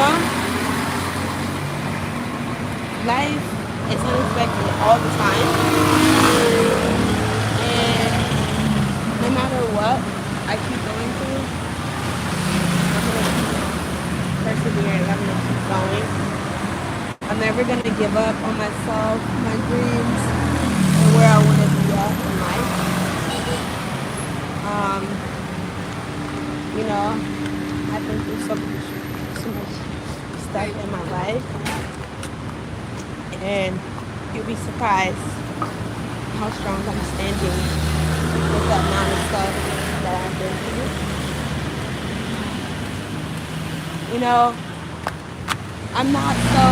know, life is unexpected all the time. And no matter what I keep going through, I'm going to keep persevering. I'm going to keep going. I'm never going to give up on myself, my dreams, and where I want to be at in life. Um, you know, I've been through so much stuff in my life, and you'll be surprised how strong I'm standing with the amount of stuff that I've been through. You know, I'm not so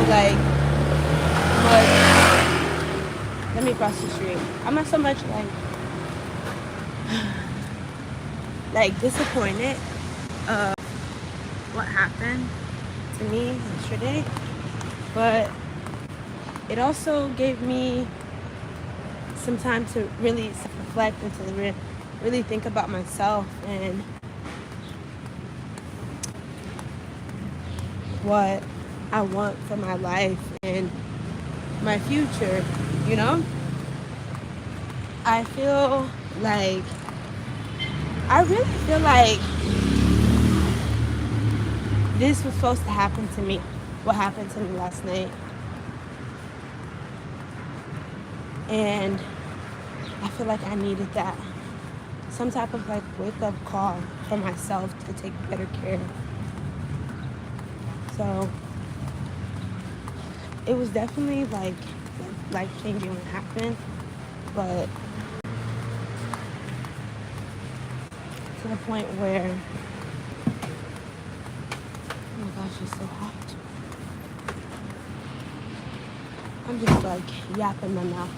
like much. Let me cross the street. I'm not so much like disappointed of what happened to me yesterday, but it also gave me some time to really reflect and to really think about myself and what I want for my life and my future, you know? I really feel like this was supposed to happen to me. What happened to me last night. And I feel like I needed that. Some type of like wake up call for myself to take better care. So it was definitely like life changing what happened, but to the point where, oh my gosh, it's so hot. I'm just like yapping my mouth.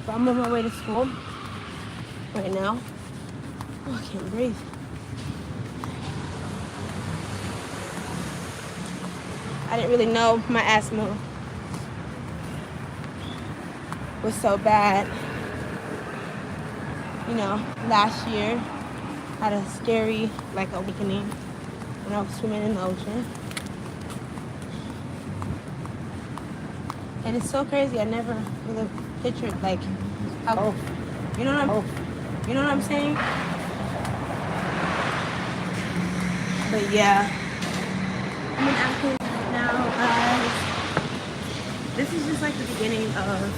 But I'm on my way to school right now. Oh, I can't breathe. I didn't really know my asthma was so bad. You know, last year had a scary like awakening when I was swimming in the ocean. And it's so crazy. I never really pictured like how, you know what I'm saying? But yeah, I'm in Athens right now, guys. This is just like the beginning of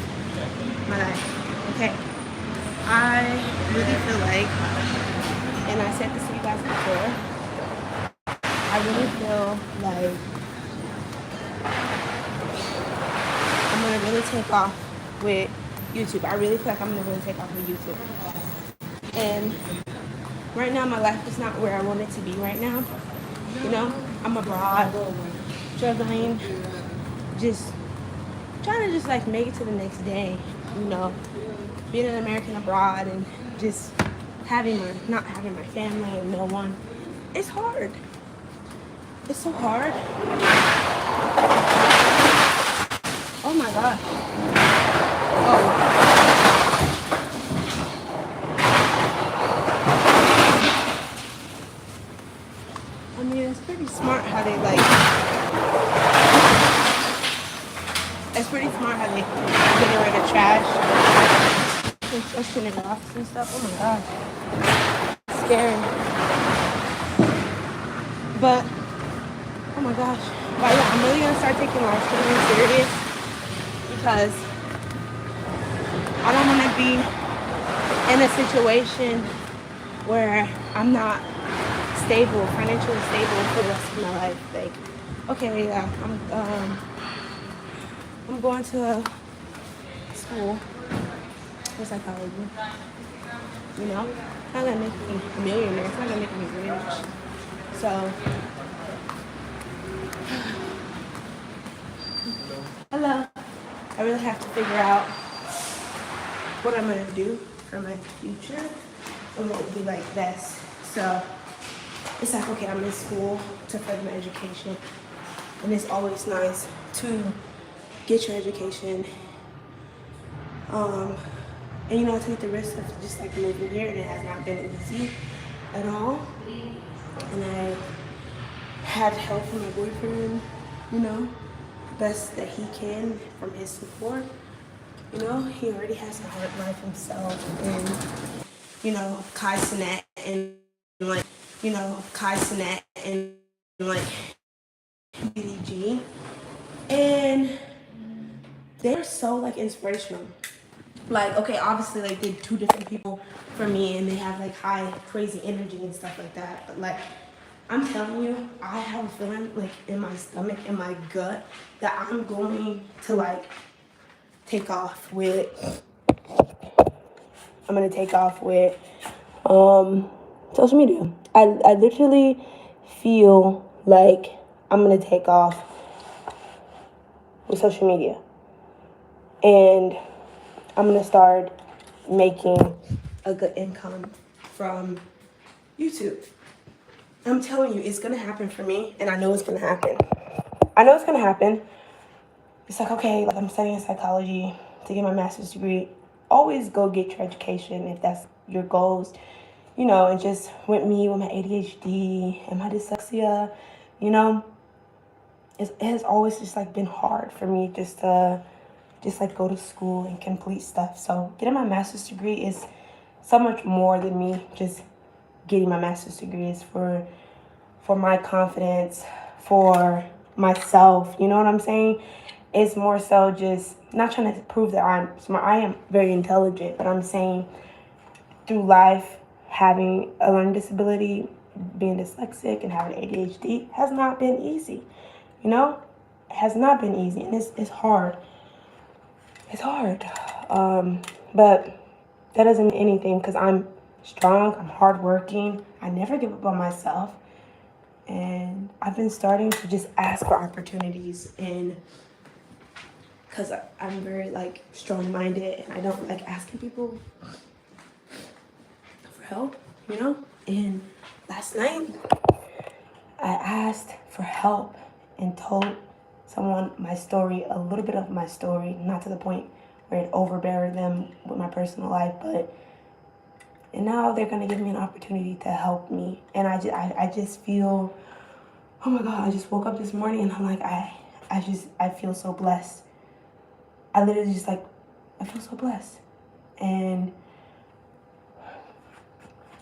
my life. Okay, I really feel like, and I said this to you guys before, I really feel like I'm gonna really take off with YouTube. I really feel like I'm gonna really take off with YouTube. And right now my life is not where I want it to be right now. You know, I'm abroad, struggling, just trying to just like make it to the next day, you know, being an American abroad and just not having my family and no one. It's hard. It's so hard. Oh my gosh. Oh. I mean, it's pretty smart how they like. It's pretty smart how they get rid of trash. Pushing it off and stuff. Oh my gosh. It's scary. But, oh my gosh. But yeah, I'm really gonna start taking life really serious because I don't want to be in a situation where I'm not stable, financially stable for the rest of my life. Like, okay, yeah, I'm going to school for psychology. You know, it's not gonna make me a millionaire. It's not gonna make me rich. So, hello. I really have to figure out what I'm gonna do for my future and what would be like best. So it's like, okay, I'm in school to further my education, and it's always nice to get your education, and you know, take the risk of just like moving here, and it has not been easy at all. And had help from my boyfriend, you know, best that he can from his support. You know, he already has a hard life himself, and you know, Kai Cenat and like, you know, Kai Cenat and like BDG, and they're so like inspirational. Like, okay, obviously like they're two different people for me, and they have like high crazy energy and stuff like that. But like, I'm telling you, I have a feeling like in my stomach, in my gut, that I'm going to like take off with. I'm gonna take off with social media. I literally feel like I'm gonna take off with social media, and I'm gonna start making a good income from YouTube. I'm telling you, it's gonna happen for me, and I know it's gonna happen. I know it's gonna happen. It's like, okay, like I'm studying psychology to get my master's degree. Always go get your education if that's your goals, you know, and just with me, with my ADHD and my dyslexia, you know, it has always just like been hard for me just to just like go to school and complete stuff. So getting my master's degree is so much more than me just getting my master's degree. Is for my confidence, for myself, you know what I'm saying? It's more so just not trying to prove that I'm smart. I am very intelligent, but I'm saying through life, having a learning disability, being dyslexic, and having ADHD has not been easy. You know, it has not been easy, and it's hard. It's hard, but that doesn't mean anything because I'm strong. I'm hardworking. I never give up on myself, and I've been starting to just ask for opportunities, and because I'm very like strong-minded, and I don't like asking people for help, you know. And last night I asked for help and told someone my story, a little bit of my story, not to the point where it overbeared them with my personal life, but and now they're gonna give me an opportunity to help me. And I just feel, oh my God, I just woke up this morning and I'm like, I feel so blessed. I literally just like, I feel so blessed. And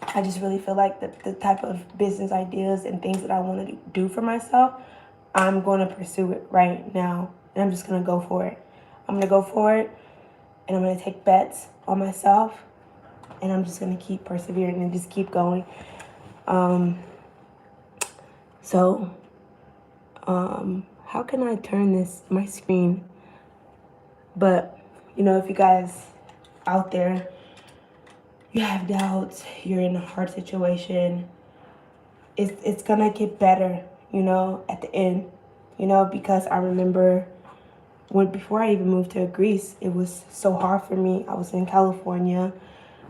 I just really feel like the type of business ideas and things that I want to do for myself, I'm going to pursue it right now. And I'm just going to go for it. I'm going to go for it, and I'm going to take bets on myself, and I'm just going to keep persevering and just keep going. How can I turn my screen? But, you know, if you guys out there, you have doubts, you're in a hard situation, it's gonna get better, you know, at the end, you know, because I remember before I even moved to Greece, it was so hard for me. I was in California.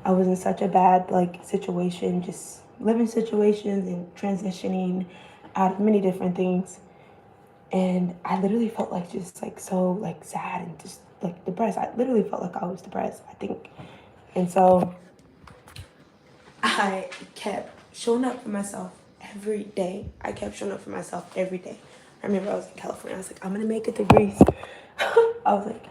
I was in such a bad like situation, just living situations and transitioning out of many different things. And I literally felt like just like so like sad and just like depressed. I literally felt like I was depressed, I think. And so I kept showing up for myself every day. I kept showing up for myself every day. I remember I was in California. I was like, I'm gonna make it to Greece. I was like,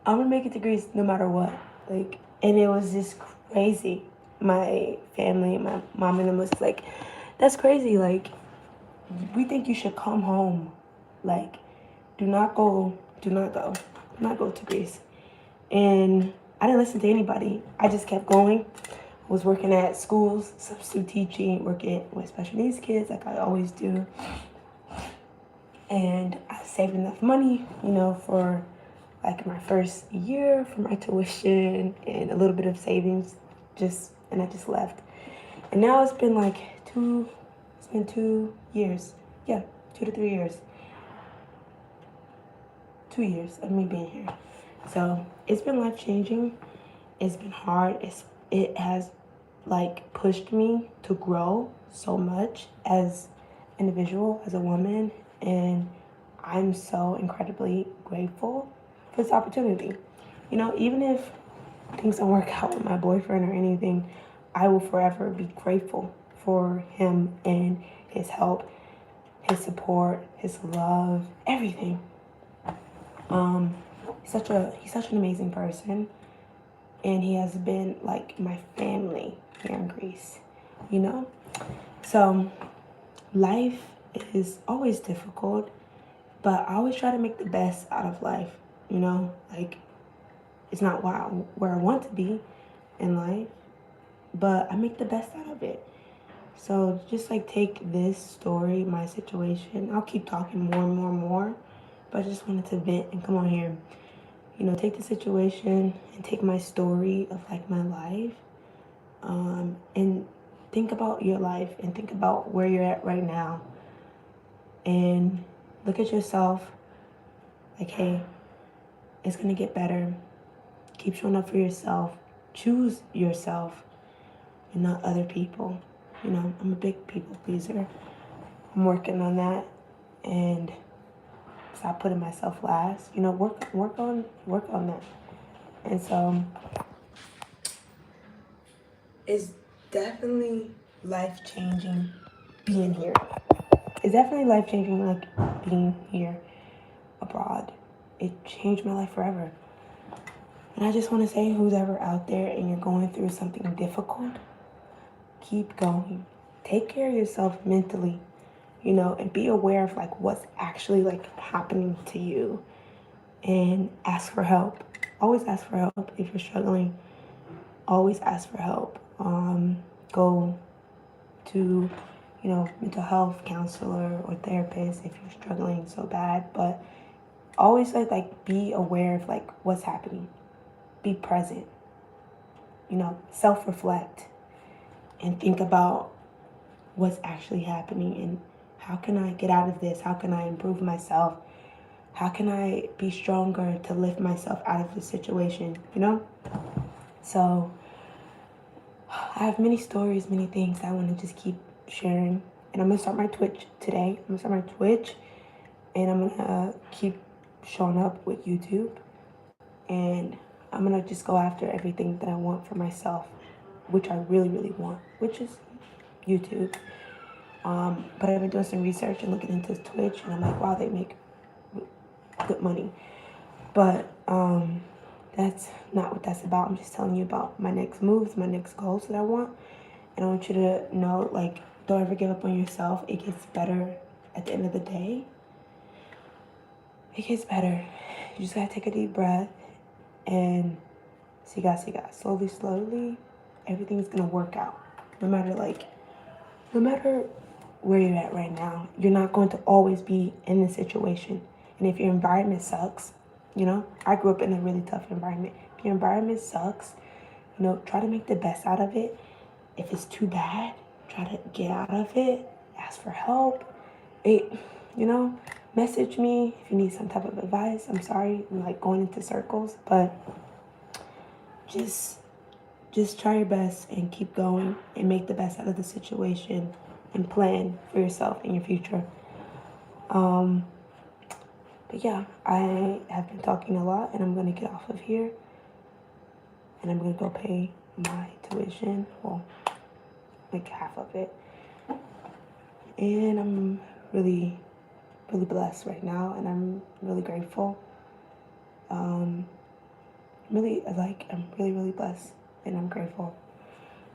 I'm gonna make it to Greece no matter what. Like, and it was just crazy. My family, my mom and them was like, that's crazy. Like, we think you should come home. Like, do not go to Greece. And I didn't listen to anybody. I just kept going. I was working at schools, substitute teaching, working with special needs kids like I always do. And I saved enough money, you know, for like my first year for my tuition and a little bit of savings, and I just left. And now it's been 2 years. Yeah, 2 to 3 years. 2 years of me being here. So it's been life-changing. It's been hard. It has like pushed me to grow so much as an individual, as a woman, and I'm so incredibly grateful for this opportunity. You know, even if things don't work out with my boyfriend or anything, I will forever be grateful for him and his help, his support, his love, everything. He's such an amazing person, and he has been like my family here in Greece, you know? So life is always difficult, but I always try to make the best out of life, you know? Like, it's not where I want to be in life, but I make the best out of it. So just like take this story, my situation. I'll keep talking more and more and more, but I just wanted to vent and come on here. You know, take the situation and take my story of like my life, and think about your life and think about where you're at right now, and look at yourself like, hey, it's gonna get better. Keep showing up for yourself. Choose yourself and not other people. You know, I'm a big people pleaser. I'm working on that, and stop putting myself last. You know, work on that. And so it's definitely life changing being here. It's definitely life changing, like being here abroad. It changed my life forever. And I just want to say, who's ever out there and you're going through something difficult, keep going. Take care of yourself mentally, you know, and be aware of like what's actually like happening to you, and ask for help. Always ask for help if you're struggling. Always ask for help. Go to, you know, mental health counselor or therapist if you're struggling so bad. But always like be aware of like what's happening. Be present. You know, self-reflect and think about what's actually happening and how can I get out of this? How can I improve myself? How can I be stronger to lift myself out of the situation, you know? So I have many stories, many things I want to just keep sharing. And I'm going to start my Twitch today. I'm going to start my Twitch, and I'm going to keep showing up with YouTube. And I'm going to just go after everything that I want for myself, which I really, really want, which is YouTube. But I've been doing some research and looking into Twitch, and I'm like, wow, they make good money. But that's not what that's about. I'm just telling you about my next moves, my next goals that I want. And I want you to know, like, don't ever give up on yourself. It gets better at the end of the day. It gets better. You just gotta take a deep breath and siga. Slowly, slowly, everything's gonna work out. No matter where you're at right now, you're not going to always be in the situation. And if your environment sucks, you know, I grew up in a really tough environment. If your environment sucks, you know, try to make the best out of it. If it's too bad, try to get out of it. Ask for help. You know, message me if you need some type of advice. I'm sorry, I'm like going into circles, but just try your best and keep going and make the best out of the situation and plan for yourself in your future. But yeah, I have been talking a lot, and I'm going to get off of here, and I'm going to go pay my tuition, well, like half of it. And I'm really, really blessed right now, and I'm really grateful. I'm really, really blessed, and I'm grateful.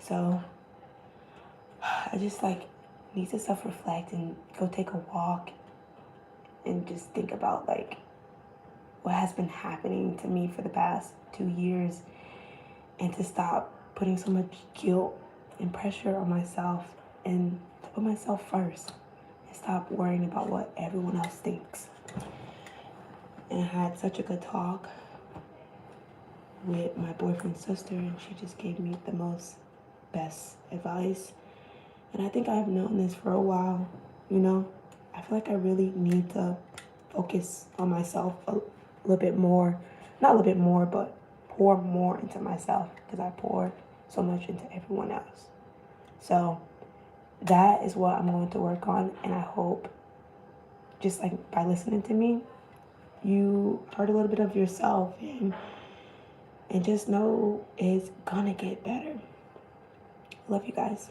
So I just like need to self-reflect and go take a walk and just think about like what has been happening to me for the past 2 years, and to stop putting so much guilt and pressure on myself, and to put myself first and stop worrying about what everyone else thinks. And I had such a good talk with my boyfriend's sister, and she just gave me the best advice. And I think I've known this for a while, you know. I feel like I really need to focus on myself a little bit more. Not a little bit more, but pour more into myself, because I pour so much into everyone else. So that is what I'm going to work on, and I hope just like by listening to me, you heard a little bit of yourself, and just know it's gonna get better. Love you guys.